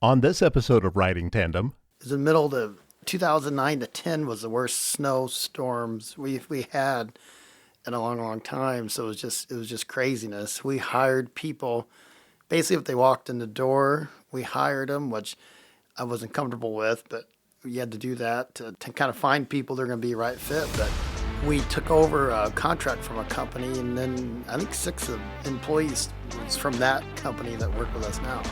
On this episode of Riding Tandem, It was in the middle of 2009 to 10 was the worst snowstorms we had in a long, long time. So it was just craziness. We hired people. Basically, if they walked in the door, we hired them, which I wasn't comfortable with, but you had to do that to kind of find people that are going to be the right fit. But we took over a contract from a company, and then I think 6 employees was from that company that work with us now.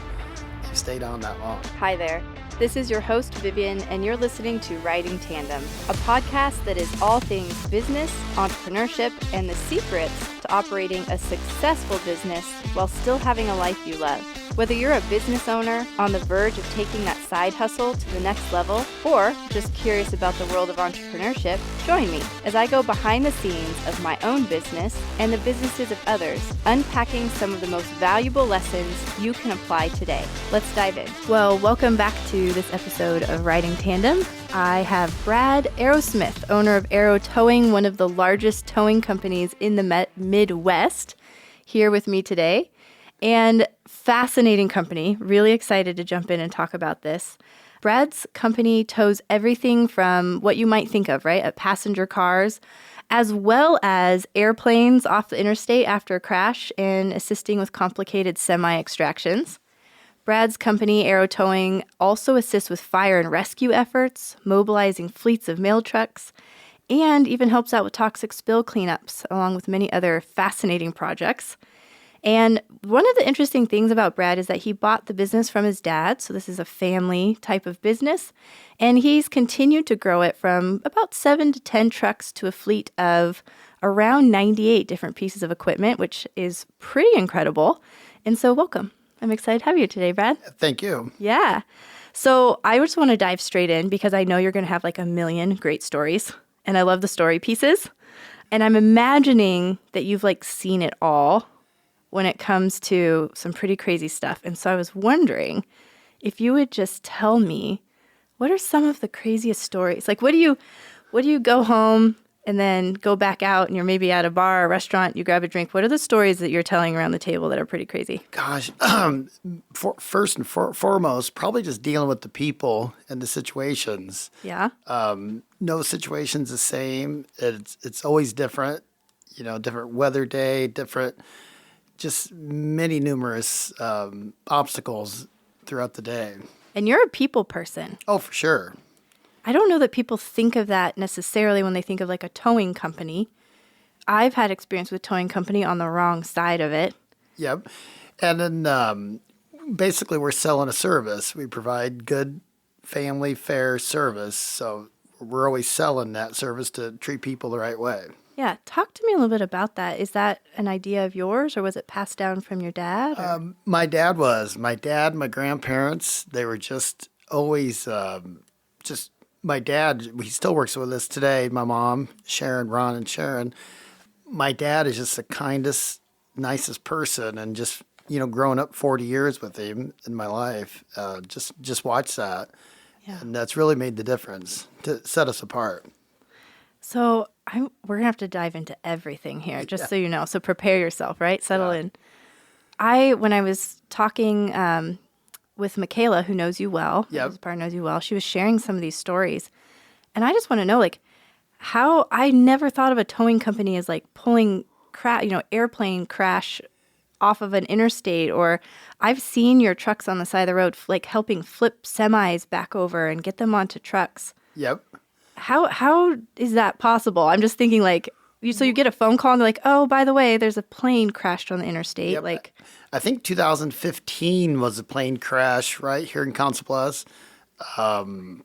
They stayed on that long. Hi there. This is your host, Vivian, and you're listening to Riding Tandem, a podcast that is all things business, entrepreneurship, and the secrets to operating a successful business while still having a life you love. Whether you're a business owner on the verge of taking that side hustle to the next level, or just curious about the world of entrepreneurship, join me as I go behind the scenes of my own business and the businesses of others, unpacking some of the most valuable lessons you can apply today. Let's dive in. Well, welcome back to this episode of Riding Tandem. I have Brad Arrowsmith, owner of Arrow Towing, one of the largest towing companies in the Midwest, here with me today. And fascinating company. Really excited to jump in and talk about this. Brad's company tows everything from what you might think of, right? Passenger cars, as well as airplanes off the interstate after a crash and assisting with complicated semi-extractions. Brad's company, Arrow Towing, also assists with fire and rescue efforts, mobilizing fleets of mail trucks, and even helps out with toxic spill cleanups, along with many other fascinating projects. And one of the interesting things about Brad is that he bought the business from his dad, so this is a family type of business, and he's continued to grow it from about 7 to 10 trucks to a fleet of around 98 different pieces of equipment, which is pretty incredible. And so welcome. I'm excited to have you today, Brad. Thank you. Yeah. So I just want to dive straight in because I know you're going to have like a million great stories, and I love the story pieces. And I'm imagining that you've like seen it all when it comes to some pretty crazy stuff. And so I was wondering if you would just tell me, what are some of the craziest stories? Like, what do you go home and then go back out and you're maybe at a bar or restaurant, you grab a drink. What are the stories that you're telling around the table that are pretty crazy? Gosh, first and foremost, probably just dealing with the people and the situations. Yeah. No situation's the same. It's always different. Different weather day, just many numerous obstacles throughout the day. And you're a people person. Oh, for sure. I don't know that people think of that necessarily when they think of like a towing company. I've had experience with towing company on the wrong side of it. Yep. And then basically we're selling a service. We provide good family fair service. So we're always selling that service to treat people the right way. Yeah. Talk to me a little bit about that. Is that an idea of yours or was it passed down from your dad? My dad, my grandparents, they were just always my dad, he still works with us today. My mom, Ron and Sharon. My dad is just the kindest, nicest person. And just, growing up 40 years with him in my life, just watch that. Yeah. And that's really made the difference to set us apart. So we're going to have to dive into everything here, just so you know. So prepare yourself, right? Settle in. When I was talking with Michaela, who knows you well, whose partner knows you well, she was sharing some of these stories. And I just want to know, like, how I never thought of a towing company as like pulling airplane crash off of an interstate, or I've seen your trucks on the side of the road, like helping flip semis back over and get them onto trucks. Yep. How is that possible? I'm just thinking like, so you get a phone call and they're like, oh, by the way, there's a plane crashed on the interstate. Yep. Like, I think 2015 was a plane crash right here in Council Bluffs.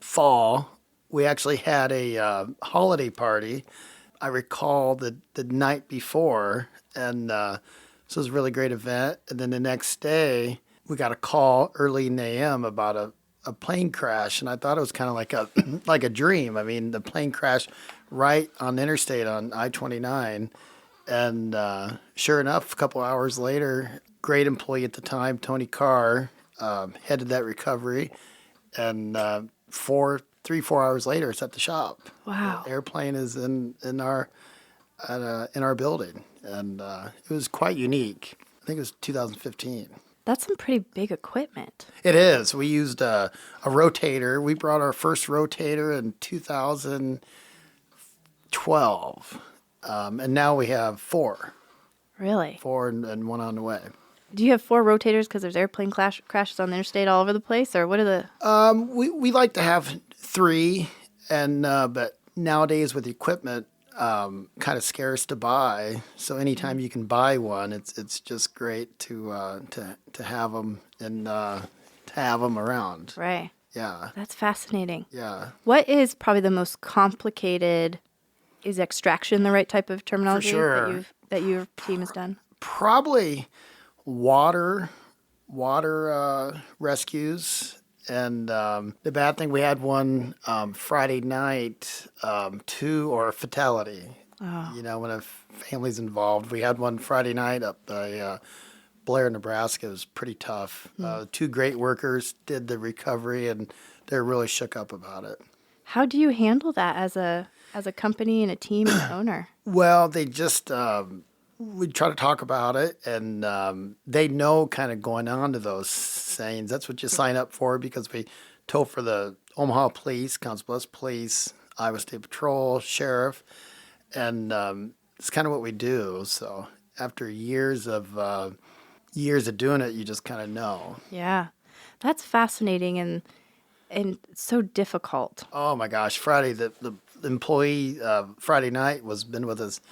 Fall. We actually had a holiday party. I recall the night before, and so it was a really great event. And then the next day, we got a call early in the AM about a plane crash, and I thought it was kind of like like a dream. I mean, the plane crashed right on the interstate on I-29, and sure enough, a couple hours later, great employee at the time, Tony Carr, headed that recovery, and 4 hours later, it's at the shop. wow. The airplane is in our building, and it was quite unique. I think it was 2015. That's some pretty big equipment. It is. We used a rotator. We brought our first rotator in 2012, and now we have four. Really? Four and one on the way. Do you have 4 rotators because there's airplane crashes on the interstate all over the place, or what are the? We like to have 3, and but nowadays with equipment, kind of scarce to buy. So anytime you can buy one, it's just great to have them and to have them around. Right. Yeah. That's fascinating. Yeah. What is probably the most complicated? Is extraction the right type of terminology sure. that your team has done? Probably water rescues. And the bad thing, we had one Friday night, or fatality. Oh. You know, when a family's involved. We had one Friday night up by Blair, Nebraska. It was pretty tough. 2 great workers did the recovery, and they're really shook up about it. How do you handle that as a company and a team and owner? Well, they just we try to talk about it, and they know kind of going on to those sayings. That's what you sign up for, because we tow for the Omaha Police, Council Bluffs Police, Iowa State Patrol, Sheriff, and it's kind of what we do. So after years of doing it, you just kind of know. Yeah, that's fascinating and so difficult. Oh my gosh, Friday, the employee Friday night been with us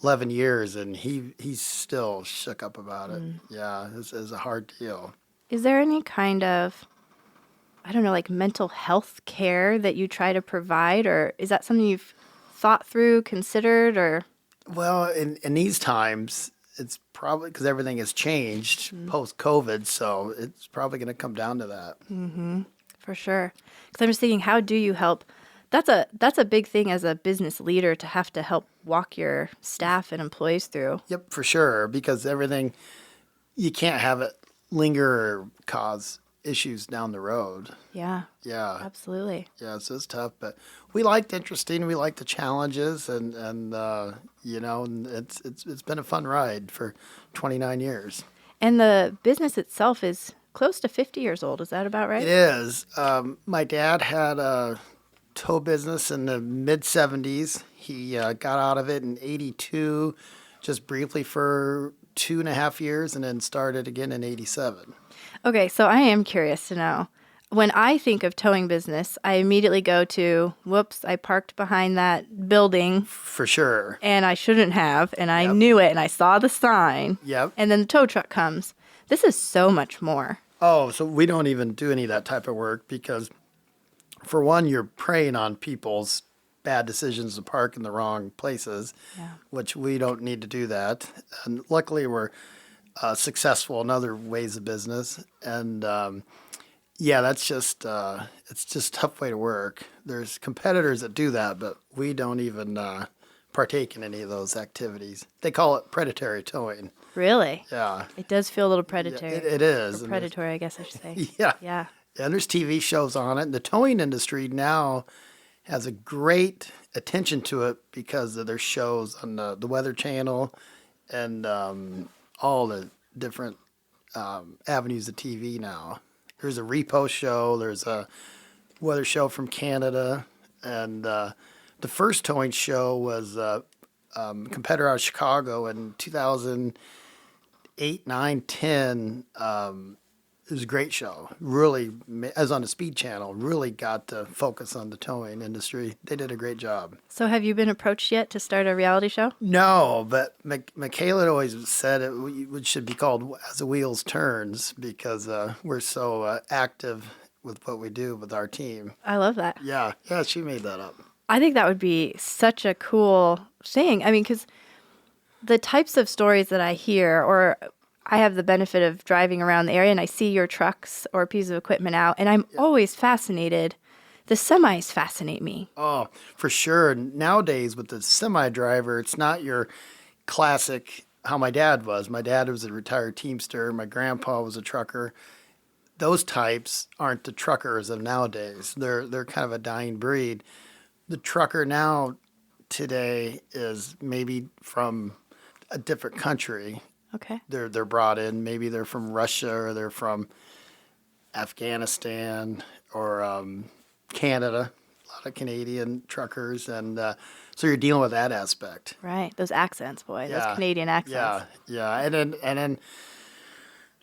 11 years, and he's still shook up about it. Yeah, it's a hard deal. Is there any kind of, I don't know, like mental health care that you try to provide, or is that something you've thought through, considered, or? Well, in these times, it's probably because everything has changed post-COVID, so it's probably going to come down to that. For sure. Because I'm just thinking, how do you help? That's a big thing as a business leader, to have to help walk your staff and employees through. Yep, for sure, because everything, you can't have it linger or cause issues down the road. Yeah, Yeah. absolutely. Yeah, so it's tough, but we liked interesting. We like the challenges, and you know, and it's been a fun ride for 29 years. And the business itself is close to 50 years old. Is that about right? It is. My dad had a tow business in the mid 70s. He got out of it in 82, just briefly for 2.5 years, and then started again in 87. Okay, so I am curious to know. When I think of towing business, I immediately go to, whoops, I parked behind that building. For sure. And I shouldn't have, and I knew it, and I saw the sign. Yep. And then the tow truck comes. This is so much more. Oh, so we don't even do any of that type of work because, for one, you're preying on people's bad decisions to park in the wrong places, which we don't need to do that. And luckily, we're successful in other ways of business. And that's just it's just a tough way to work. There's competitors that do that, but we don't even partake in any of those activities. They call it predatory towing. Really? Yeah. It does feel a little predatory. Yeah, it is. Or predatory, I guess I should say. Yeah. Yeah. And there's TV shows on it. And the towing industry now has a great attention to it because of their shows on the Weather Channel and all the different avenues of TV now. There's a repost show. There's a weather show from Canada. And the first towing show was a competitor out of Chicago in 2008, 9, 10. It was a great show. Really, as on the Speed Channel, really got to focus on the towing industry. They did a great job. So have you been approached yet to start a reality show? No, but Michaela always said it should be called As the Wheels Turns because we're so active with what we do with our team. I love that. Yeah, she made that up. I think that would be such a cool thing. I mean, because the types of stories that I hear, or I have the benefit of driving around the area and I see your trucks or a piece of equipment out, and I'm always fascinated. The semis fascinate me. Oh, for sure. Nowadays with the semi driver, it's not your classic how my dad was. My dad was a retired Teamster. My grandpa was a trucker. Those types aren't the truckers of nowadays. They're kind of a dying breed. The trucker now today is maybe from a different country, Okay. They're brought in. Maybe they're from Russia or they're from Afghanistan or Canada. A lot of Canadian truckers, and so you're dealing with that aspect. Right. Those accents, boy. Those Yeah, Canadian accents. yeah, and then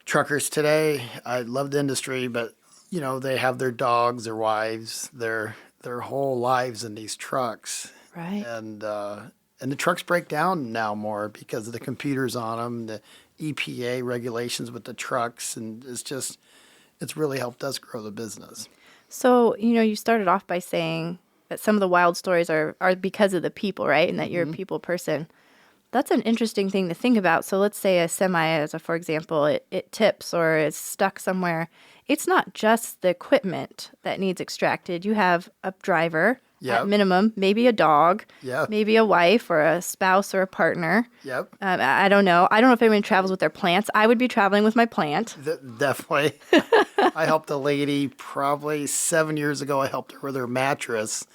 truckers today. I love the industry, but they have their dogs, their wives, their whole lives in these trucks, Right. and the trucks break down now more because of the computers on them, the EPA regulations with the trucks, and it's really helped us grow the business. So, you started off by saying that some of the wild stories are because of the people, right? And that you're a people person. That's an interesting thing to think about. So let's say a semi, for example, it tips or is stuck somewhere. It's not just the equipment that needs extracted. You have a driver, Yep. at minimum, maybe a dog, Yep. maybe a wife or a spouse or a partner. Yep. I don't know. I don't know if anyone travels with their plants. I would be traveling with my plant. Definitely. I helped a lady probably 7 years ago. I helped her with her mattress.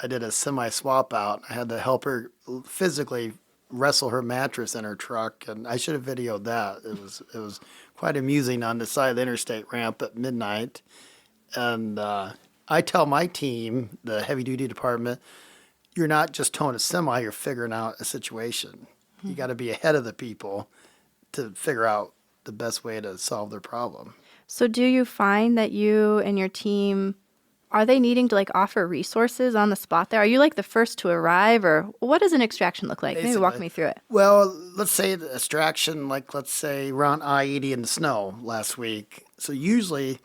I did a semi swap out. I had to help her physically wrestle her mattress in her truck, and I should have videoed that. It was quite amusing on the side of the interstate ramp at midnight. And I tell my team, the heavy duty department, you're not just towing a semi, you're figuring out a situation. You got to be ahead of the people to figure out the best way to solve their problem. So do you find that you and your team, are they needing to offer resources on the spot there? Are you the first to arrive, or what does an extraction look like? Maybe walk Basically. me through it. Well, let's say the extraction, let's say we're on I-80 in the snow last week. So usually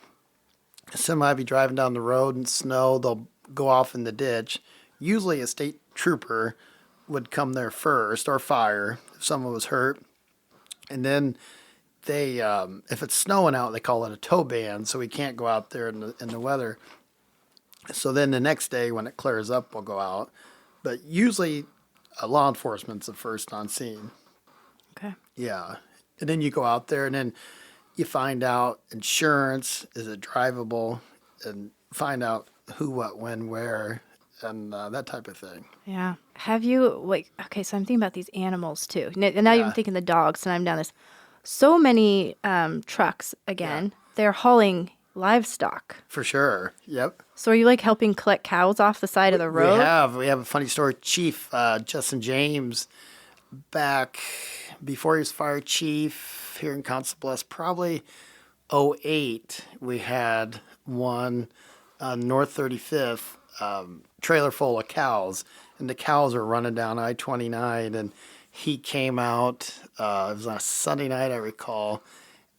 somebody be driving down the road in snow, they'll go off in the ditch. Usually a state trooper would come there first, or fire if someone was hurt. And then they, if it's snowing out, they call it a tow ban, so we can't go out there in the weather. So then the next day when it clears up, we'll go out. But usually law enforcement's the first on scene. Okay. Yeah. And then you go out there and then you find out insurance, is it drivable, and find out who, what, when, where, and that type of thing. Yeah. Have you, okay, so I'm thinking about these animals too. And now Yeah. I'm thinking the dogs, and I'm down this. So many trucks, again, they're hauling livestock. For sure. Yep. So are you helping collect cows off the side of the road? We have a funny story. Chief Justin James, back before he was fire chief here in Council Bluffs, probably '08, we had one on North 35th trailer full of cows, and the cows were running down I-29, and he came out. It was on a Sunday night, I recall,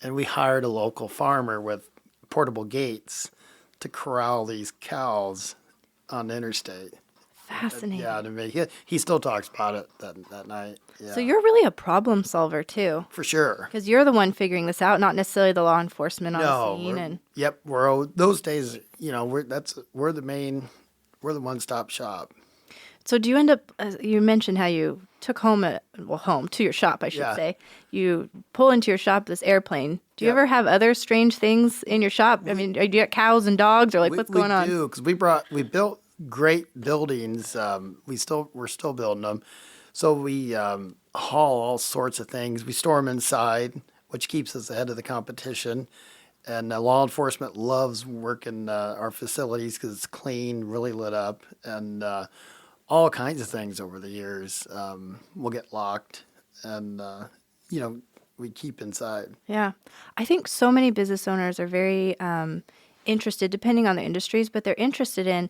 and we hired a local farmer with portable gates to corral these cows on the interstate. Fascinating. Yeah, to me, he still talks about it that night. Yeah, So you're really a problem solver too, for sure. because you're the one figuring this out, not necessarily the law enforcement on No, the scene. we're those days. We're the one-stop shop. So do you end up, you mentioned how you took home to your shop, I should Yeah. say. You pull into your shop this airplane. Do you Yep. ever have other strange things in your shop? I mean, do you get cows and dogs, or what's going on? We do, because we built great buildings. We're still building them. So we haul all sorts of things. We store them inside, which keeps us ahead of the competition. And law enforcement loves working our facilities because it's clean, really lit up, and all kinds of things over the years. We'll get locked, and we keep inside. Yeah. I think so many business owners are very interested, depending on their industries, but they're interested in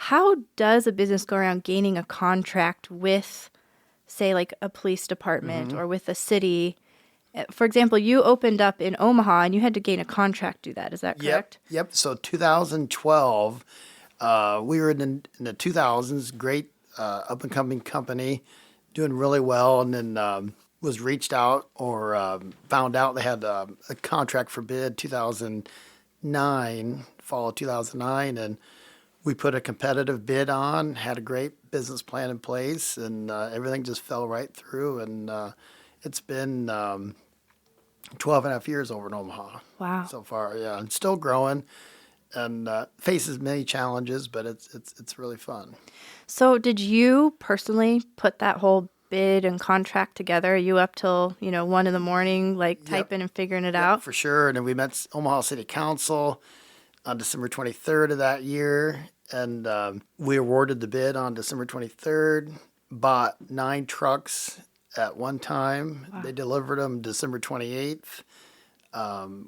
how does a business go around gaining a contract with, say, a police department or with a city. For example, you opened up in Omaha and you had to gain a contract to do that. Is that correct? Yep. So 2012, we were in the 2000s, great up-and-coming company, doing really well, and then was reached out or found out they had a contract for bid 2009, fall of 2009, and we put a competitive bid on, had a great business plan in place, and everything just fell right through, and it's been 12 and a half years over in Omaha. Wow. So far, yeah, and still growing, and faces many challenges, but it's really fun. So did you personally put that whole bid and contract together? Are you up till, 1 a.m, like typing and figuring it out? For sure. And then we met Omaha City Council on December 23rd of that year. And we awarded the bid on December 23rd, bought 9 trucks at one time. Wow. They delivered them December 28th.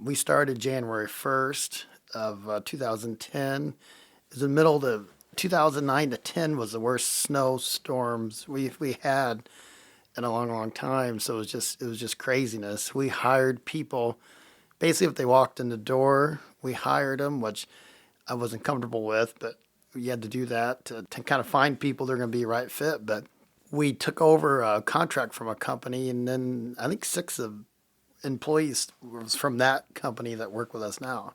We started January 1st of 2010. It was in the middle of 2009 to 10 was the worst snowstorms we had in a long, long time. So it was just craziness. We hired people. Basically, if they walked in the door, we hired them, which I wasn't comfortable with, but you had to do that to kind of find people that are going to be a right fit. But we took over a contract from a company, and then I think 6 of employees was from that company that work with us now.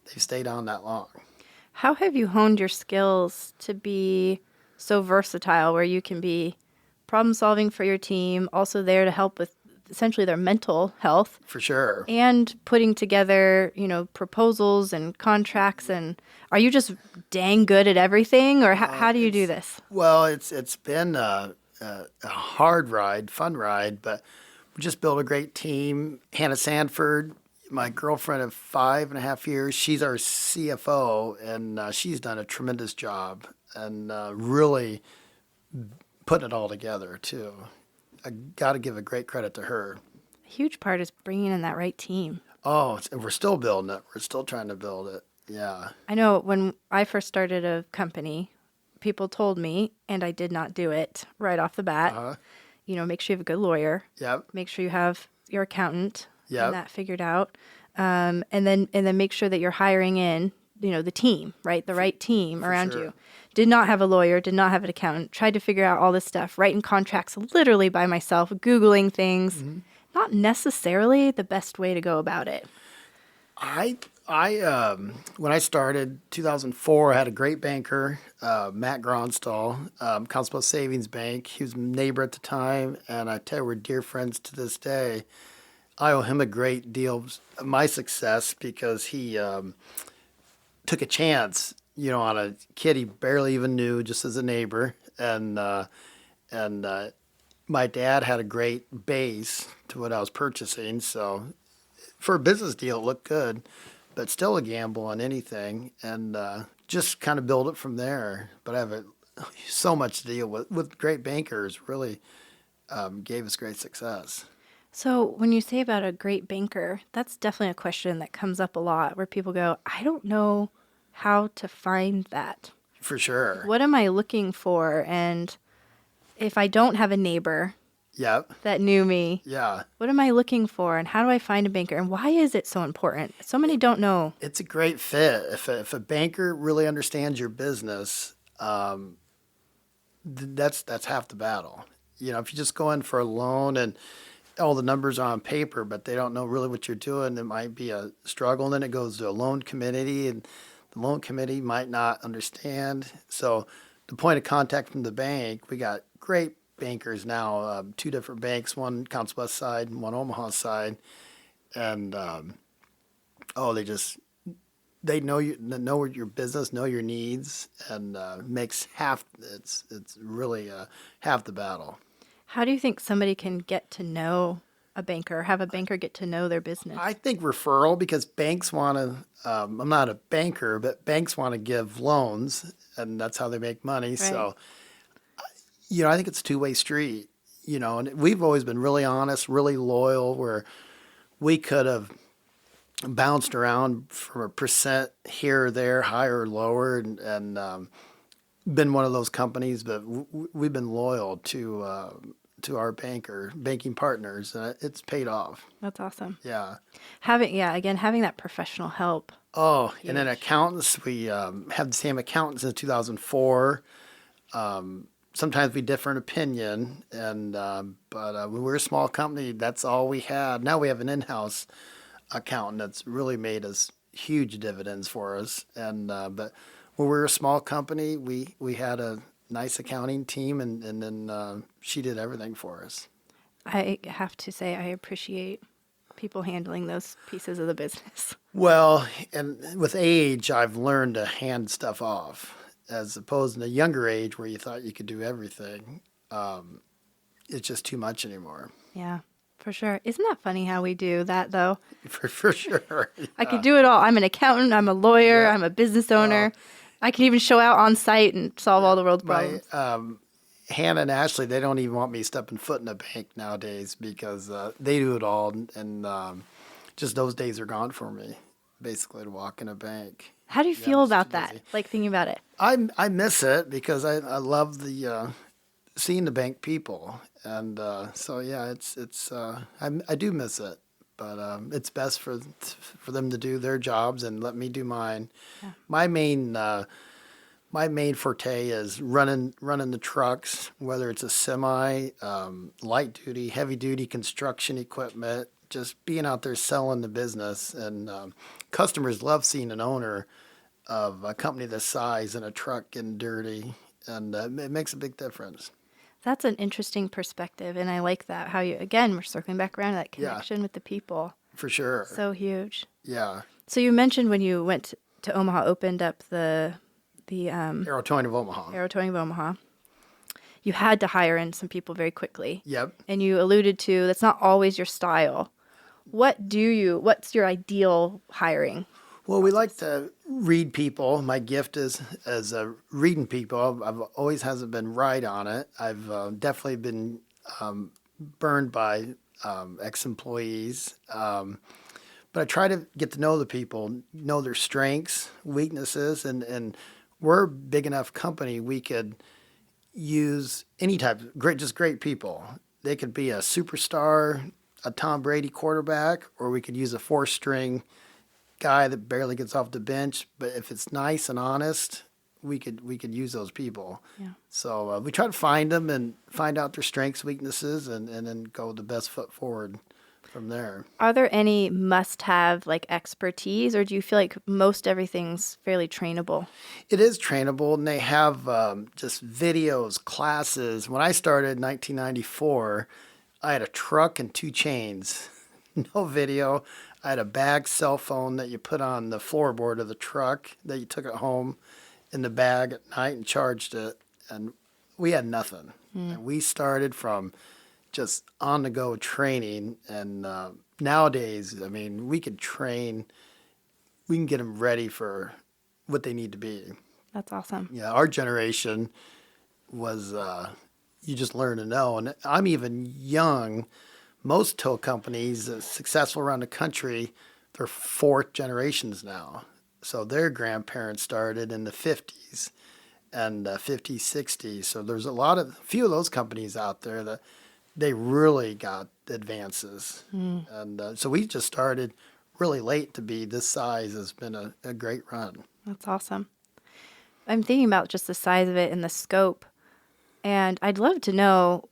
They've stayed on that long. How have you honed your skills to be so versatile where you can be problem solving for your team, also there to help with essentially their mental health? For sure. And putting together, proposals and contracts. And are you just dang good at everything, or how do you do this? Well, it's been a hard ride, fun ride, but we just built a great team. Hannah Sanford, my girlfriend of 5.5 years, she's our CFO, and she's done a tremendous job and really putting it all together, too. I got to give a great credit to her. A huge part is bringing in that right team. Oh, and we're still building it. We're still trying to build it. Yeah. I know when I first started a company, people told me, and I did not do it right off the bat, make sure you have a good lawyer. Yep. Make sure you have your accountant. Yep. And that figured out. And then make sure that you're hiring in, the team, right? The right team around you. Did not have a lawyer, did not have an accountant, tried to figure out all this stuff, writing contracts literally by myself, Googling things. Mm-hmm. Not necessarily the best way to go about it. I when I started 2004, I had a great banker, Matt Gronstall, Council Bluffs Savings Bank. He was a neighbor at the time, and I tell you, we're dear friends to this day. I owe him a great deal of my success because he took a chance, on a kid he barely even knew, just as a neighbor. And my dad had a great base to what I was purchasing. So for a business deal, it looked good, but still a gamble on anything. And just kind of build it from there. But I have so much to deal with great bankers, really gave us great success. So when you say about a great banker, that's definitely a question that comes up a lot where people go, I don't know how to find that. For sure. What am I looking for? And if I don't have a neighbor that knew me, what am I looking for? And how do I find a banker? And why is it so important? So many don't know. It's a great fit. If a banker really understands your business, that's half the battle. If you just go in for a loan and all the numbers are on paper, but they don't know really what you're doing, it might be a struggle. And then it goes to a loan committee, and the loan committee might not understand. So the point of contact from the bank, we got great bankers now, 2 different banks, one Council Bluffs side and one Omaha side. And, they know your business, know your needs, and makes it's really half the battle. How do you think somebody can get to know a banker, have a banker get to know their business? I think referral, because banks want to, I'm not a banker, but banks want to give loans, and that's how they make money. Right. So, I think it's a two-way street, and we've always been really honest, really loyal, where we could have bounced around from a percent here or there, higher or lower, and been one of those companies, but we've been loyal to our banking partners, and it's paid off. That's awesome. Yeah. Having that professional help. Oh, huge. And then accountants, we have the same accountants since 2004. Sometimes we differ in opinion, but when we were a small company, that's all we had. Now we have an in-house accountant that's really made us huge dividends for us, but when we were a small company, we had a nice accounting team, and then she did everything for us. I have to say I appreciate people handling those pieces of the business. Well, and with age, I've learned to hand stuff off, as opposed to a younger age where you thought you could do everything. it's just too much anymore. Yeah, for sure. Isn't that funny how we do that, though? For sure. I could do it all. I'm an accountant. I'm a lawyer. Yeah. I'm a business owner. I can even show out on site and solve all the world's problems. Hannah and Ashley, they don't even want me stepping foot in a bank nowadays because they do it all, and just those days are gone for me. Basically, to walk in a bank. How do you feel about that? Like thinking about it? I miss it because I love the seeing the bank people, and so yeah, I do miss it, but it's best for them to do their jobs and let me do mine. Yeah. My main forte is running the trucks, whether it's a semi, light duty, heavy duty construction equipment, just being out there selling the business. And customers love seeing an owner of a company this size in a truck getting dirty, and it makes a big difference. That's an interesting perspective, and I like that. How you, again, we're circling back around to that connection with the people. For sure. So huge. Yeah. So you mentioned when you went to Omaha, opened up the Arrow Towing of Omaha. You had to hire in some people very quickly. Yep. And you alluded to that's not always your style. What's your ideal hiring? Well, we like to read people. My gift is reading people. I've always hasn't been right on it. I've definitely been burned by ex-employees. But I try to get to know the people, know their strengths, weaknesses, and we're a big enough company we could use any type of great people. They could be a superstar, a Tom Brady quarterback, or we could use a 4-string guy that barely gets off the bench. But if it's nice and honest, we could use those people. Yeah. So we try to find them and find out their strengths, weaknesses, and then go the best foot forward from there. Are there any must-have like expertise, or do you feel like most everything's fairly trainable? It is trainable, and they have just videos, classes. When I started in 1994, I had a truck and 2 chains, no video. I had a bag cell phone that you put on the floorboard of the truck that you took it home in the bag at night and charged it, and we had nothing. And we started from just on-the-go training, and nowadays, I mean, we can get them ready for what they need to be. That's awesome. Yeah, our generation was, you just learn to know, and I'm even young. Most tow companies, successful around the country, they're 4th generations now. So their grandparents started in the 50s and 50s, 60s. So there's few of those companies out there that they really got advances. And so we just started really late to be this size. Has been a great run. That's awesome. I'm thinking about just the size of it and the scope. And I'd love to know,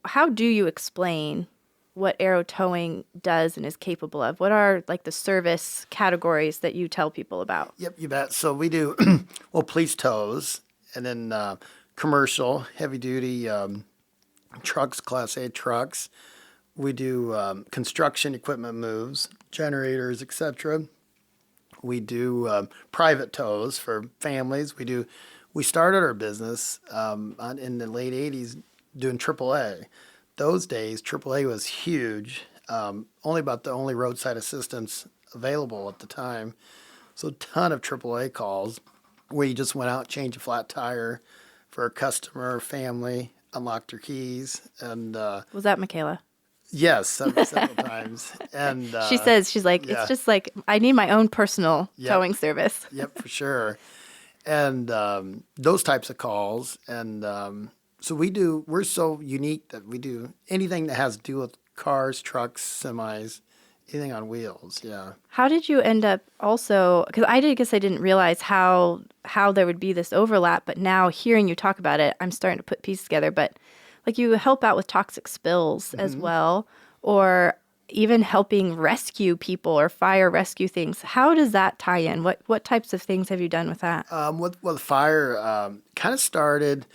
how do you explain what Arrow Towing does and is capable of? What are like the service categories that you tell people about? Yep, you bet. So we do, police tows, and then commercial, heavy duty trucks, Class A trucks. We do construction equipment moves, generators, etc. We do private tows for families. We started our business in the late 80s doing AAA. Those days, AAA was huge, only about the only roadside assistance available at the time. So a ton of AAA calls where you just went out, changed a flat tire for a customer or family, unlocked their keys. And was that Michaela? Yes, several times. And she says, she's like, it's just like, I need my own personal towing service. Yep, for sure. And those types of calls. And so we're so unique that we do anything that has to do with cars, trucks, semis, anything on wheels. Yeah. How did you end up also, because I didn't realize how there would be this overlap, but now hearing you talk about it, I'm starting to put pieces together. But like you help out with toxic spills as well, or even helping rescue people or fire rescue things. How does that tie in? What types of things have you done with that? With fire, kind of started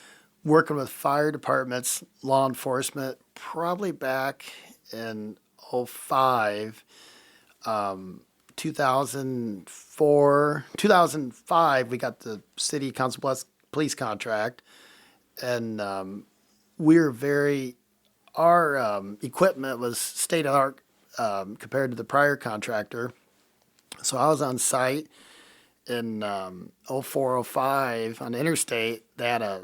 working with fire departments, law enforcement, probably back in 2005, 2005, we got the city Council Bluffs police contract, and we're very our equipment was state of the art compared to the prior contractor. So I was on site in 0405 on the interstate. They had a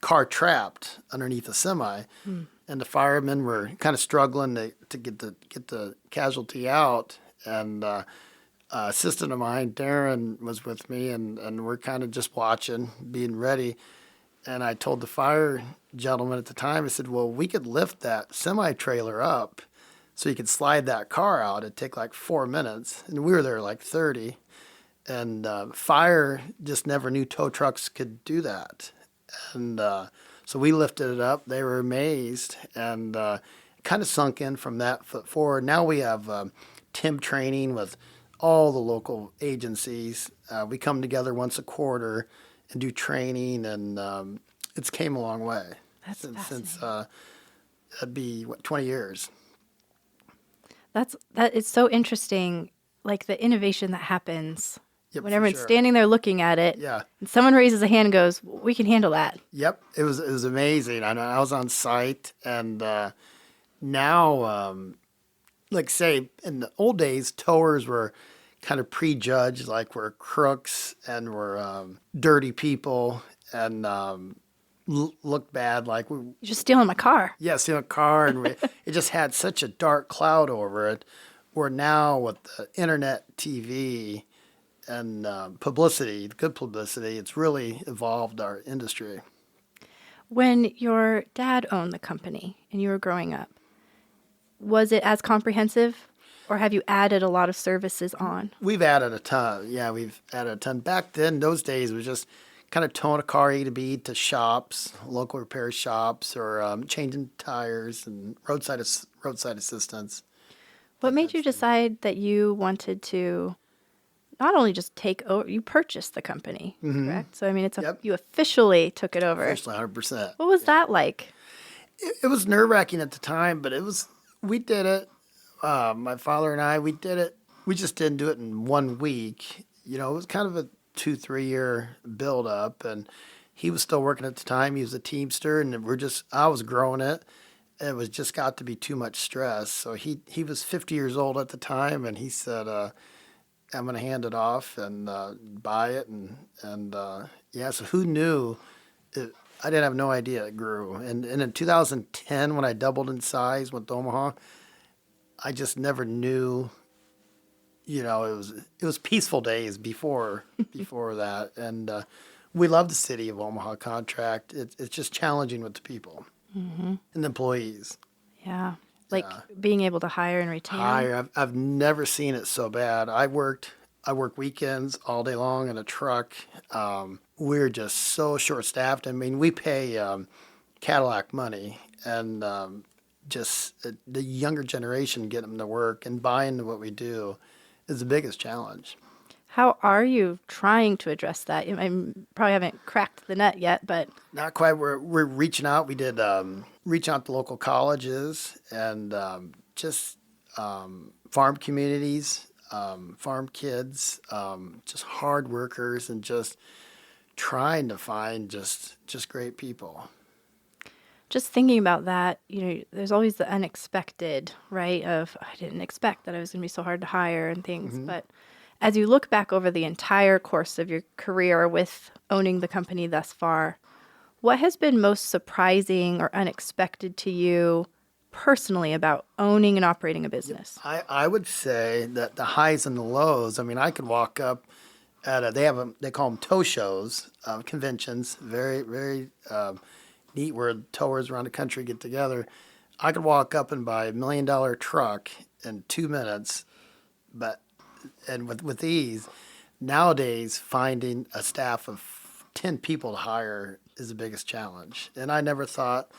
car trapped underneath a semi, and the firemen were kind of struggling to get the casualty out. And assistant of mine, Darren, was with me, and we're kind of just watching, being ready. And I told the fire gentleman at the time, I said, well, we could lift that semi-trailer up so you could slide that car out. It'd take like 4 minutes. And we were there like 30. And fire just never knew tow trucks could do that. And so we lifted it up. They were amazed, and kind of sunk in from that foot forward. Now we have TIM training with all the local agencies. We come together once a quarter and do training, and it's came a long way. That's since that'd be 20 years. That it's so interesting, like the innovation that happens Yep, when for everyone's sure. standing there looking at it. Yeah. And someone raises a hand and goes, we can handle that. Yep, it was amazing. I was on site, and now, like say in the old days, towers were kind of prejudged, like we're crooks and we're dirty people, and looked bad, like we You're just stealing my car. in a car, and it just had such a dark cloud over it. Where now with the internet, TV, and publicity, good publicity, it's really evolved our industry. When your dad owned the company and you were growing up, was it as comprehensive, or have you added a lot of services on? We've added a ton. Yeah, we've added a ton. Back then, those days, it was just kind of towing a car A to B to shops, local repair shops, or changing tires and roadside assistance. What made you decide that you wanted to not only just take over, you purchased the company, correct? So, I mean, Yep. you officially took it over. Officially, 100%. What was that like? It was nerve-wracking at the time, but we did it. My father and I, we did it. We just didn't do it in 1 week. You know, it was kind of a 2-3 year build-up, and he was still working at the time. He was a Teamster, and I was growing it. It was just got to be too much stress. So he was 50 years old at the time, and he said, I'm going to hand it off and buy it. And yeah, so who knew? I didn't have no idea it grew. And in 2010, when I doubled in size, went to Omaha, I just never knew. You know, it was peaceful days before that. And we love the city of Omaha contract. It's just challenging with the people and the employees. Yeah. Like being able to hire and retain. I've never seen it so bad. I work weekends all day long in a truck. We're just so short-staffed. I mean, we pay Cadillac money, and just the younger generation getting them to work and buy into what we do is the biggest challenge. How are you trying to address that? I probably haven't cracked the nut yet, but Not quite. We're reaching out. We did reach out to local colleges and just farm communities, farm kids, just hard workers, and just trying to find just great people. just thinking about that, there's always the unexpected, right? Of I didn't expect that it was going to be so hard to hire and things. But as you look back over the entire course of your career with owning the company thus far, what has been most surprising or unexpected to you personally about owning and operating a business? I would say that the highs and the lows. I mean, I could walk up at they call them tow shows, conventions, very, very neat where towers around the country get together. I could walk up and buy $1 million truck in 2 minutes, and with ease. Nowadays, finding a staff of 10 people to hire is the biggest challenge. And I never thought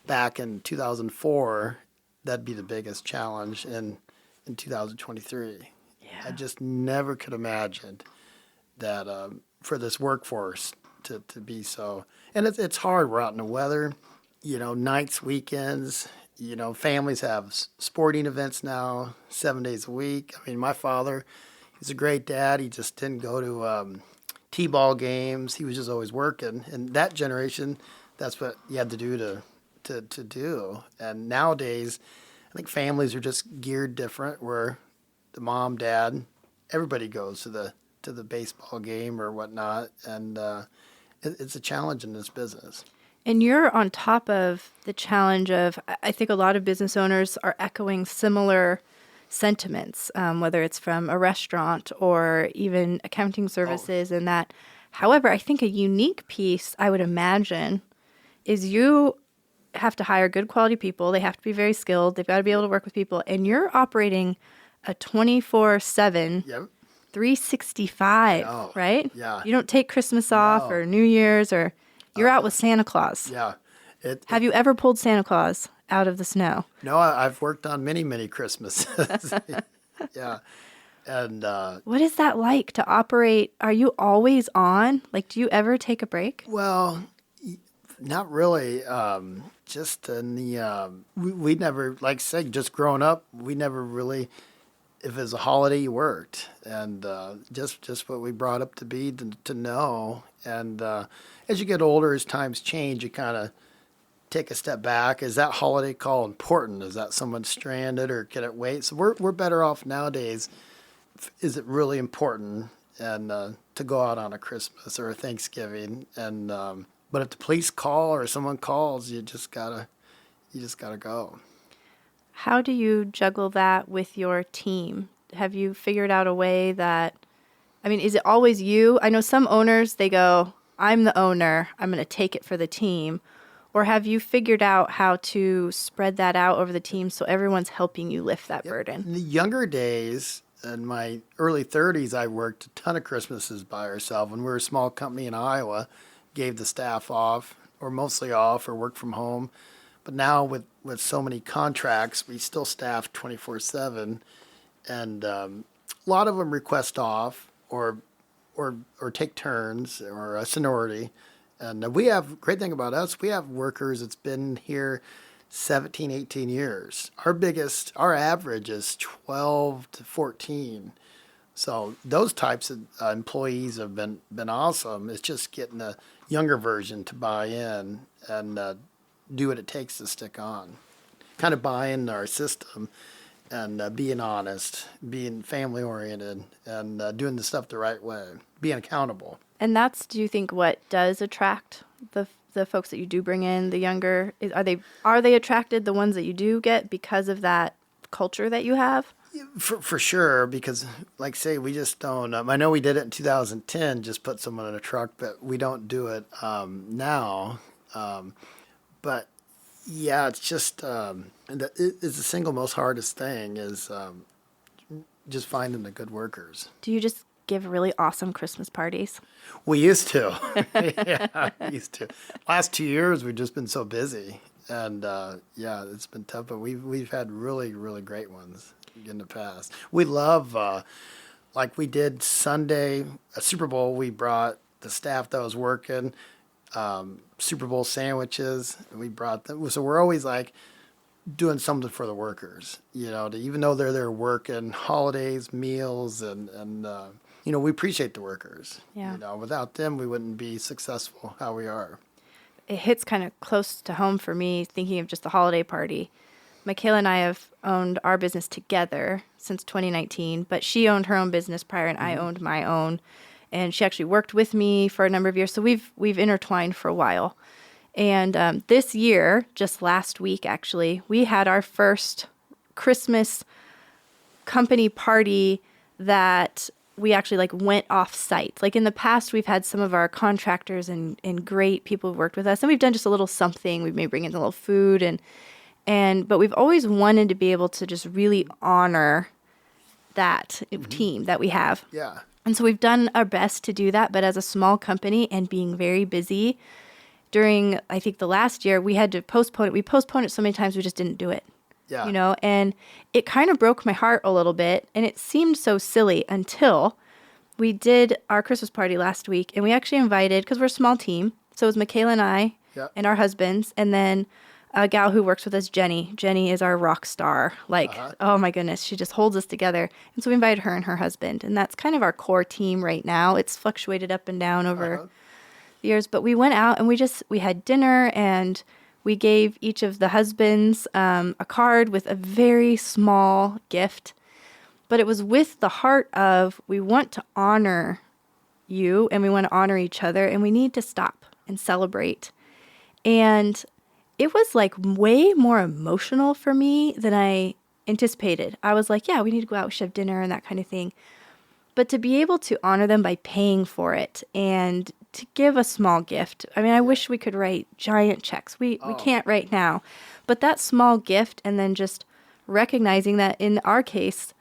back in 2004 that'd be the biggest challenge in 2023. Yeah. I just never could imagine that for this workforce to be so. And it's hard. We're out in the weather, nights, weekends. Families have sporting events now 7 days a week. I mean, my father, he's a great dad. He just didn't go to T-ball games. He was just always working. And that generation, that's what you had to do to to do. And nowadays, I think families are just geared different, where the mom, dad, everybody goes to the baseball game or whatnot, and it's a challenge in this business. And you're on top of the challenge of, I think a lot of business owners are echoing similar sentiments, whether it's from a restaurant or even accounting services and that. However, I think a unique piece, I would imagine, is you have to hire good quality people. They have to be very skilled. They've got to be able to work with people. And you're operating a 24/7, Yep. 365, right? Yeah. You don't take Christmas off or New Year's, or you're out with Santa Claus. Yeah. Have you ever pulled Santa Claus out of the snow? No, I've worked on many, many Christmases. Yeah. And What is that like to operate? Are you always on? Like, do you ever take a break? well, not really. Just in the we never, like I said, just growing up, we never really. If it was a holiday, you worked, and just what we brought up to be to know. And as you get older, as times change, you kind of take a step back. Is that holiday call important? Is that someone stranded, or can it wait? So we're better off nowadays. Is it really important and to go out on a Christmas or a Thanksgiving? And but if the police call or someone calls, you just gotta go. How do you juggle that with your team? Have you figured out a way that, I mean, is it always you? I know some owners, they go, I'm the owner, I'm going to take it for the team. Or have you figured out how to spread that out over the team so everyone's helping you lift that burden? In the younger days, in my early 30s, I worked a ton of Christmases by ourselves. When we were a small company in Iowa, gave the staff off, or mostly off, or work from home. But now with so many contracts, we still staff 24/7, and a lot of them request off or take turns or a seniority. And we have, great thing about us, we have workers that's been here 17, 18 years. Our average is 12 to 14. So those types of employees have been awesome. It's just getting the younger version to buy in and do what it takes to stick on. Kind of buy into our system and being honest, being family oriented, and doing the stuff the right way, being accountable. And that's, do you think, what does attract the folks that you do bring in, the younger? Are they attracted, the ones that you do get, because of that culture that you have? For sure, because like say, we just don't. I know we did it in 2010, just put someone in a truck, but we don't do it now. But yeah, it's just it's the single most hardest thing is just finding the good workers. Do you just give really awesome Christmas parties? We used to. Yeah, we used to. Last 2 years, we've just been so busy, and yeah, it's been tough. But we've had really, really great ones in the past. We love, like we did Sunday, a Super Bowl. We brought the staff that was working Super Bowl sandwiches, and we brought them. So we're always like doing something for the workers, even though they're there working, holidays, meals, and we appreciate the workers. Yeah. Without them, we wouldn't be successful how we are. It hits kind of close to home for me, thinking of just the holiday party. Michaela and I have owned our business together since 2019, but she owned her own business prior, and I owned my own. And she actually worked with me for a number of years, so we've intertwined for a while. And this year, just last week actually, we had our first Christmas company party that we actually went off site. Like in the past, we've had some of our contractors and great people who've worked with us, and we've done just a little something. We may bring in a little food but we've always wanted to be able to just really honor that team that we have. Yeah. And so we've done our best to do that, but as a small company and being very busy during, I think, the last year, we had to postpone it. We postponed it so many times we just didn't do it. Yeah. And it kind of broke my heart a little bit, and it seemed so silly until we did our Christmas party last week, and we actually invited, because we're a small team, so it was Michaela and I and our husbands, and then a gal who works with us, Jenny. Jenny is our rock star. Oh my goodness, she just holds us together. And so we invited her and her husband, and that's kind of our core team right now. It's fluctuated up and down over the years, but we went out and we had dinner, and We gave each of the husbands a card with a very small gift, but it was with the heart of we want to honor you and we want to honor each other and we need to stop and celebrate. And it was like way more emotional for me than I anticipated. I was like, yeah, we need to go out, we should have dinner and that kind of thing. But to be able to honor them by paying for it and to give a small gift. I mean, I wish we could write giant checks. We can't right now. But that small gift and then just recognizing that in our case,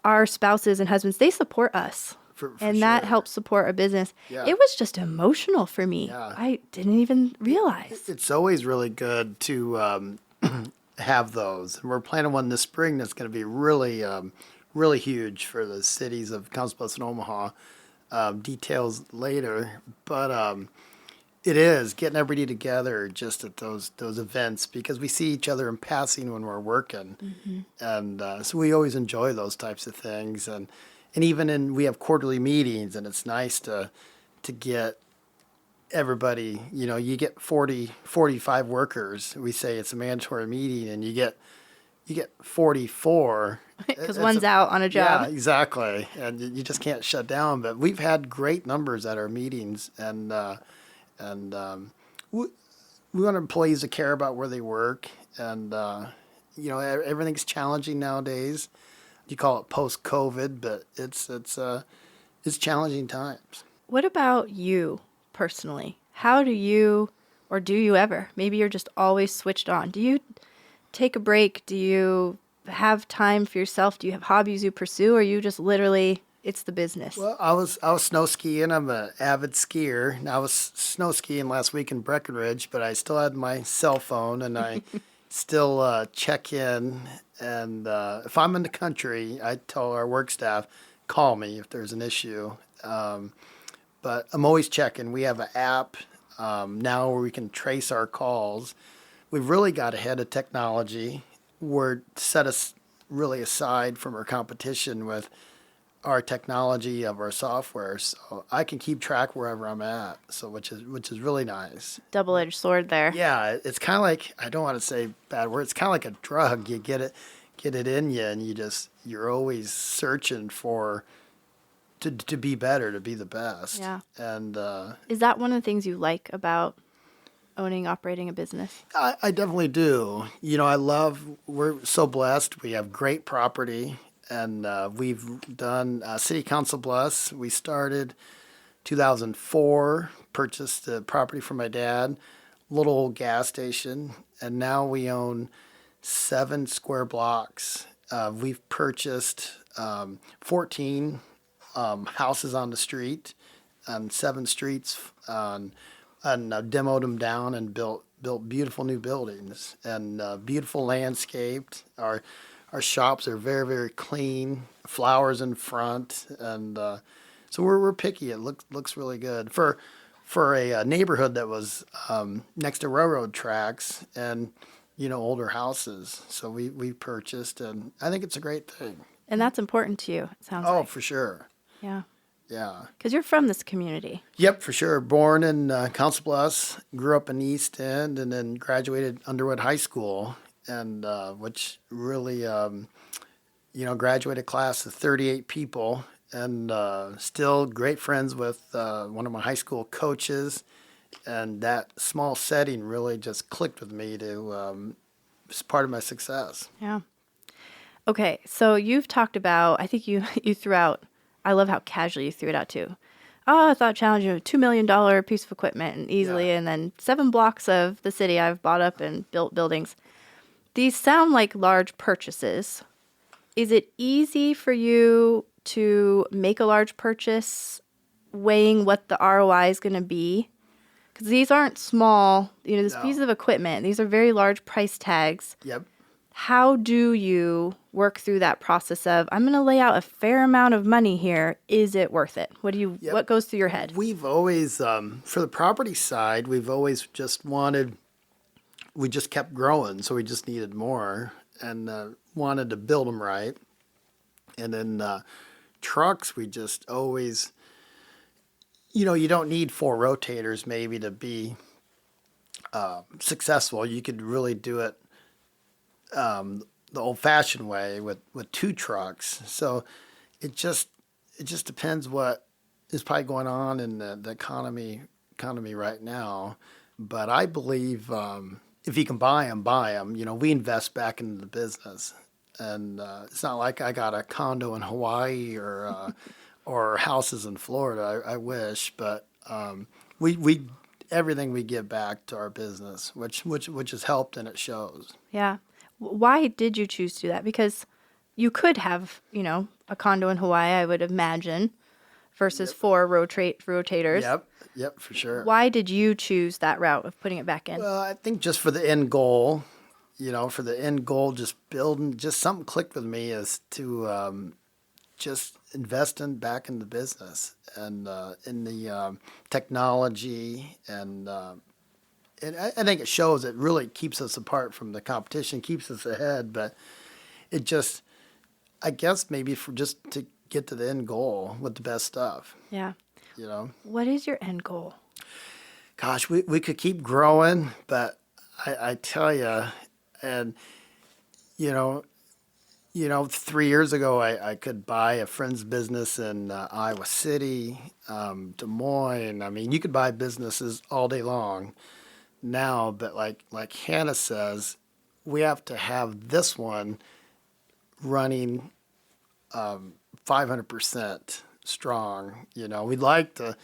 our spouses and husbands, they support us. For And that sure. helps support a business. Yeah. It was just emotional for me. Yeah. I didn't even realize. It's always really good to have those. And we're planning one this spring that's going to be really, really huge for the cities of Council Bluffs and Omaha. Details later, but it is getting everybody together just at those events because we see each other in passing when we're working, and so we always enjoy those types of things. And even we have quarterly meetings, and it's nice to get everybody. You get 45 workers. We say it's a mandatory meeting, and you get 44. Because one's out on a job. Yeah, exactly. And you just can't shut down. But we've had great numbers at our meetings, and we want employees to care about where they work. And everything's challenging nowadays. You call it post-COVID, but it's challenging times. What about you personally? How do you, or do you ever? Maybe you're just always switched on. Do you take a break? Do you have time for yourself? Do you have hobbies you pursue, or you just literally, it's the business? Well, I was snow skiing. I'm an avid skier. And I was snow skiing last week in Breckenridge, but I still had my cell phone, and I still check in. And if I'm in the country, I tell our work staff, call me if there's an issue. But I'm always checking. We have an app now where we can trace our calls. We've really got ahead of technology. We're set us really aside from our competition with our technology of our software, so I can keep track wherever I'm at. So which is really nice. Double-edged sword there. Yeah, it's kind of like, I don't want to say bad words. It's kind of like a drug. You get it in you, and you're always searching for to be better, to be the best. Yeah. And Is that one of the things you like about operating a business? I definitely do. We're so blessed. We have great property, and we've done City Council Bluffs. We started 2004, purchased the property from my dad, little old gas station, and now we own 7 square blocks. We've purchased 14 houses on the street, on 7 streets, and demoed them down and built beautiful new buildings and beautiful landscaped. Our shops are very, very clean, flowers in front, and so we're picky. It looks really good for a neighborhood that was next to railroad tracks and older houses. So we purchased, and I think it's a great thing. And that's important to you, it sounds like. Oh, for sure. Yeah. Yeah. Because you're from this community. Yep, for sure. Born in Council Bluffs, grew up in East End, and then graduated Underwood High School, and which really, graduated class of 38 people, and still great friends with one of my high school coaches, and that small setting really just clicked with me to, it's part of my success. Yeah. Okay, so you've talked about, I think you threw out, I love how casually you threw it out too. Oh, I thought challenging a $2 million piece of equipment and easily, and then 7 blocks of the city I've bought up and built buildings. These sound like large purchases. Is it easy for you to make a large purchase weighing what the ROI is going to be? Because these aren't small, this piece of equipment. These are very large price tags. Yep. How do you work through that process of, I'm going to lay out a fair amount of money here. Is it worth it? What goes through your head? We've always, for the property side, we've always just we just kept growing, so we just needed more and wanted to build them right. And then trucks, we just always, you don't need 4 rotators maybe to be successful, you could really do it the old-fashioned way with two trucks. So it just depends what is probably going on in the economy right now. But I believe if you can buy them, buy them. You know, we invest back into the business, and it's not like I got a condo in Hawaii or houses in Florida. I wish, but we everything we give back to our business, which has helped and it shows. Yeah. Why did you choose to do that? Because you could have, a condo in Hawaii, I would imagine, versus four rotators. Yep, for sure. Why did you choose that route of putting it back in? Well, I think just for the end goal, for the end goal, just building, just something clicked with me is to just investing back in the business and in the technology and I think it shows. It really keeps us apart from the competition, keeps us ahead. But it just, I guess, maybe for just to get to the end goal with the best stuff. Yeah. You know. What is your end goal? Gosh, we could keep growing, but I tell you, and you know, 3 years ago, I could buy a friend's business in Iowa City, Des Moines. I mean, you could buy businesses all day long now, but like Hannah says, we have to have this one running 500% strong. You know, we'd like to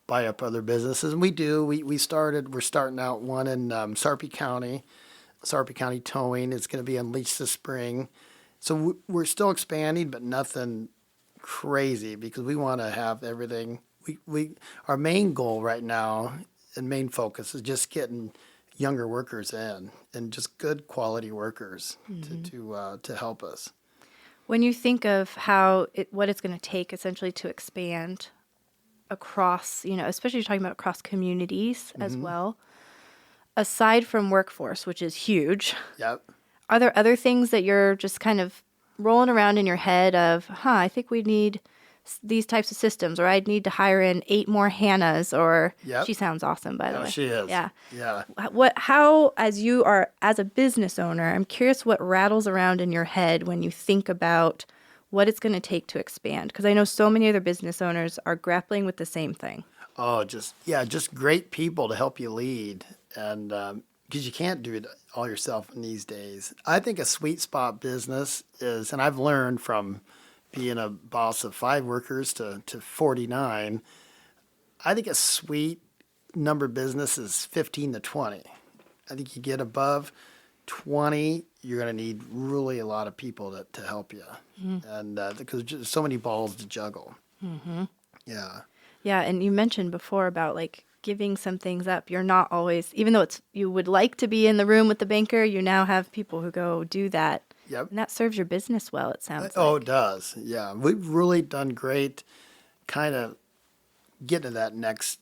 buy up other businesses, and we do. We're starting out one in Sarpy County Towing. It's going to be unleashed this spring. So we're still expanding, but nothing crazy because we want to have everything. Our main goal right now and main focus is just getting younger workers in and just good quality workers to help us. When you think of what it's going to take essentially to expand across, especially you're talking about across communities as well, aside from workforce, which is huge. Yep. Are there other things that you're just kind of rolling around in your head of, I think we need these types of systems, or I'd need to hire in 8 more Hannahs, or Yep. She sounds awesome, by the way. She is. Yeah. Yeah. How, as you are, as a business owner, I'm curious what rattles around in your head when you think about what it's going to take to expand. Because I know so many other business owners are grappling with the same thing. Oh, just great people to help you lead. And because you can't do it all yourself in these days. I think a sweet spot business is, and I've learned from being a boss of 5 workers to 49, I think a sweet number business is 15 to 20. I think you get above 20, you're going to need really a lot of people to help you. And because there's so many balls to juggle. Yeah. Yeah, and you mentioned before about giving some things up. You're not always, even though you would like to be in the room with the banker, you now have people who go do that. Yep. And that serves your business well, it sounds Oh, like. it does. Yeah. We've really done great kind of getting to that next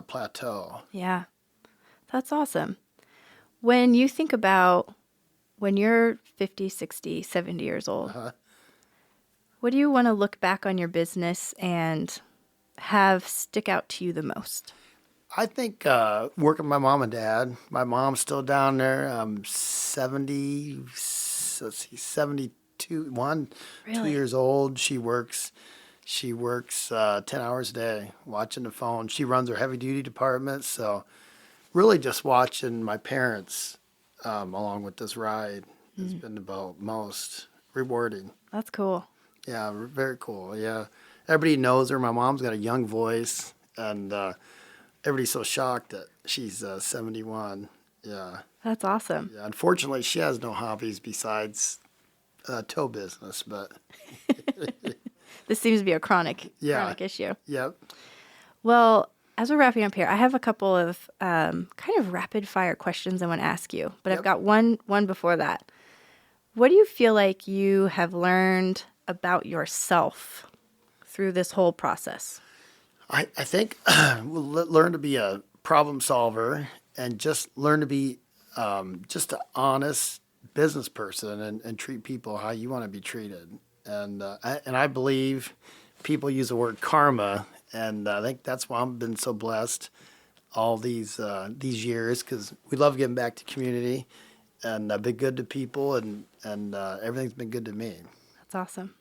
plateau. Yeah. That's awesome. When you think about when you're 50, 60, 70 years old, what do you want to look back on your business and have stick out to you the most? I think working with my mom and dad. My mom's still down there. 72, 2 years old. She works 10 hours a day watching the phone. She runs her heavy duty department. So really just watching my parents along with this ride has been about most rewarding. That's cool. Yeah, very cool. Yeah. Everybody knows her. My mom's got a young voice, and everybody's so shocked that she's 71. Yeah. That's awesome. Yeah. Unfortunately, she has no hobbies besides tow business, but This seems to be a chronic issue. Yep. Well, as we're wrapping up here, I have a couple of kind of rapid fire questions I want to ask you, but I've got one before that. What do you feel like you have learned about yourself through this whole process? I think we'll learn to be a problem solver and just learn to be just an honest business person and treat people how you want to be treated. And I believe people use the word karma, and I think that's why I've been so blessed all these years because we love giving back to community, and I've been good to people, and everything's been good to me. That's awesome.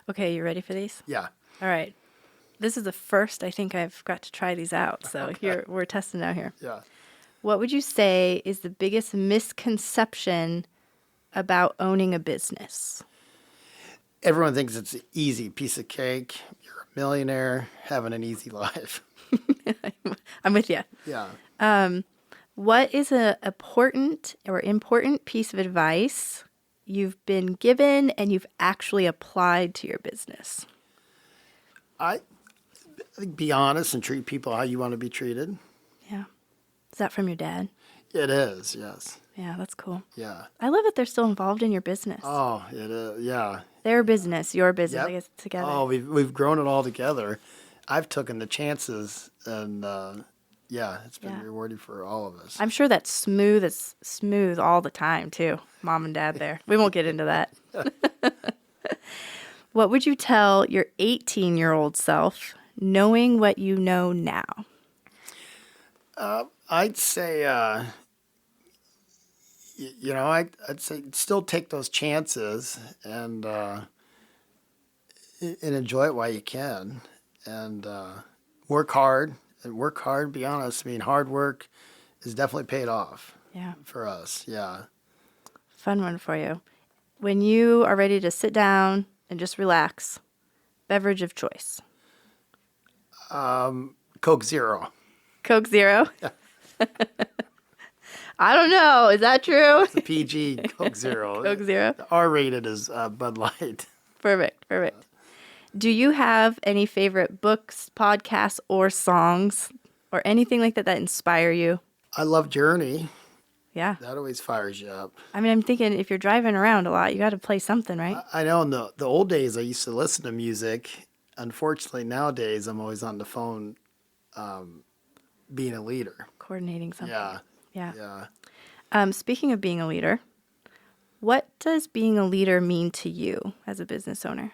Okay, you ready for these? Yeah. All right. This is the first I think I've got to try these out. So Okay. we're testing out here. Yeah. What would you say is the biggest misconception about owning a business? Everyone thinks it's an easy piece of cake. You're a millionaire having an easy life. I'm with you. Yeah. What is a important piece of advice you've been given and you've actually applied to your business? I think be honest and treat people how you want to be treated. Yeah. Is that from your dad? It is, yes. Yeah, that's cool. Yeah. I love that they're still involved in your business. Oh, it is. Yeah. Their business, your business, Yep. I guess, together. Oh, we've grown it all together. I've taken the chances, and it's been Yeah. rewarding for all of us. I'm sure that's smooth all the time, too. Mom and dad there. We won't get into that. What would you tell your 18-year-old self, knowing what you know now? I'd say, I'd say still take those chances and enjoy it while you can, and work hard. And work hard. Be honest. I mean, hard work is definitely paid off. Yeah. For us. Yeah. Fun one for you. When you are ready to sit down and just relax, beverage of choice. Coke Zero. Coke Zero? I don't know. Is that true? The PG Coke Zero. Coke Zero? The R-rated is Bud Light. Perfect. Do you have any favorite books, podcasts, or songs, or anything like that inspire you? I love Journey. Yeah. That always fires you up. I mean, I'm thinking if you're driving around a lot, you got to play something, right? I know in the old days I used to listen to music. Unfortunately, nowadays I'm always on the phone being a leader. Coordinating something. Yeah. Speaking of being a leader, what does being a leader mean to you as a business owner?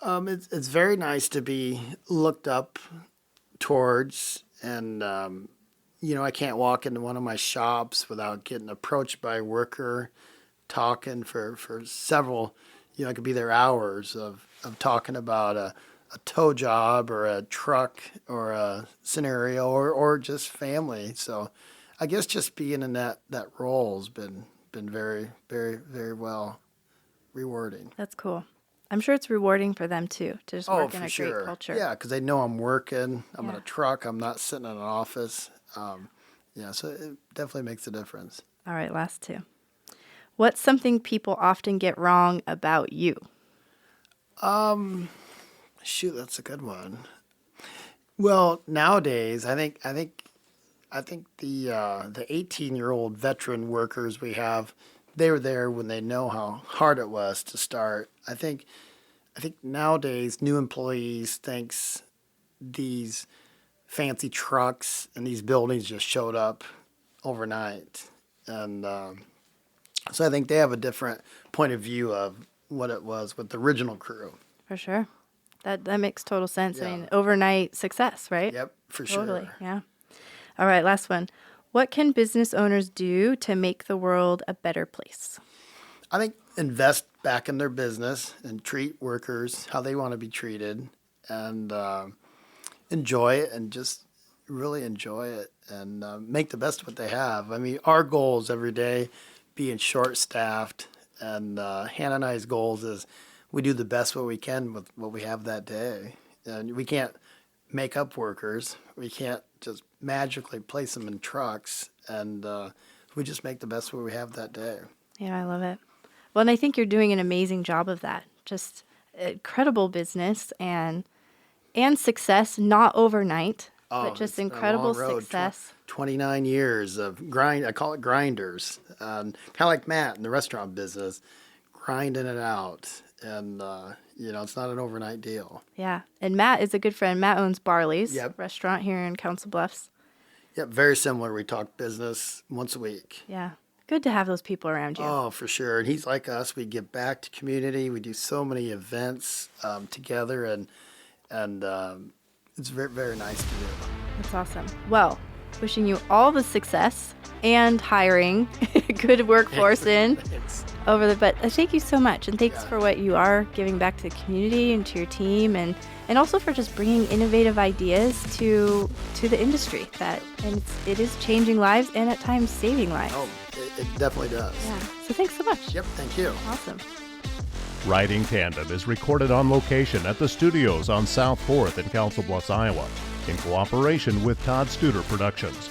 It's very nice to be looked up towards, and I can't walk into one of my shops without getting approached by a worker, talking for several. I could be there hours of talking about a tow job or a truck or a scenario or just family. So, I guess just being in that role has been very, very, very well rewarding. That's cool. I'm sure it's rewarding for them too, to just work in a great culture. Yeah, because they know I'm working. I'm in Yeah. a truck. I'm not sitting in an office. So it definitely makes a difference. All right, last two. What's something people often get wrong about you? Shoot, that's a good one. Well, nowadays, I think the 18-year-old veteran workers we have, they were there when they know how hard it was to start. I think nowadays new employees thinks these fancy trucks and these buildings just showed up overnight, and so I think they have a different point of view of what it was with the original crew. For sure. That makes total sense. Yeah. I mean, overnight success, right? Yep, for Totally, sure. yeah. All right, last one. What can business owners do to make the world a better place? I think invest back in their business and treat workers how they want to be treated, and enjoy it, and just really enjoy it, and make the best of what they have. I mean, our goals every day, being short-staffed, and Hannah and I's goals is we do the best what we can with what we have that day. And we can't make up workers. We can't just magically place them in trucks, and we just make the best what we have that day. Yeah, I love it. Well, and I think you're doing an amazing job of that. Just incredible business and success, not overnight, but just It's been a incredible long road. success. 29 years of grind. I call it grinders. Kind of like Matt in the restaurant business, grinding it out. And, it's not an overnight deal. Yeah. And Matt is a good friend. Matt owns Barley's Yep. restaurant here in Council Bluffs. Yep, very similar. We talk business once a week. Yeah. Good to have those people around you. Oh, for sure. And he's like us. We give back to community. We do so many events together, and it's very, very nice to do. That's awesome. Well, Wishing you all the success and hiring good workforce in over the, but thank you so much. And thanks for what you are giving back to the community and to your team, and also for just bringing innovative ideas to the industry and it is changing lives and at times saving lives. Oh, it definitely does. Yeah. So thanks so much. Yep. Thank you. Awesome. Riding Tandem is recorded on location at the studios on South 4th in Council Bluffs, Iowa, in cooperation with Todd Studer Productions.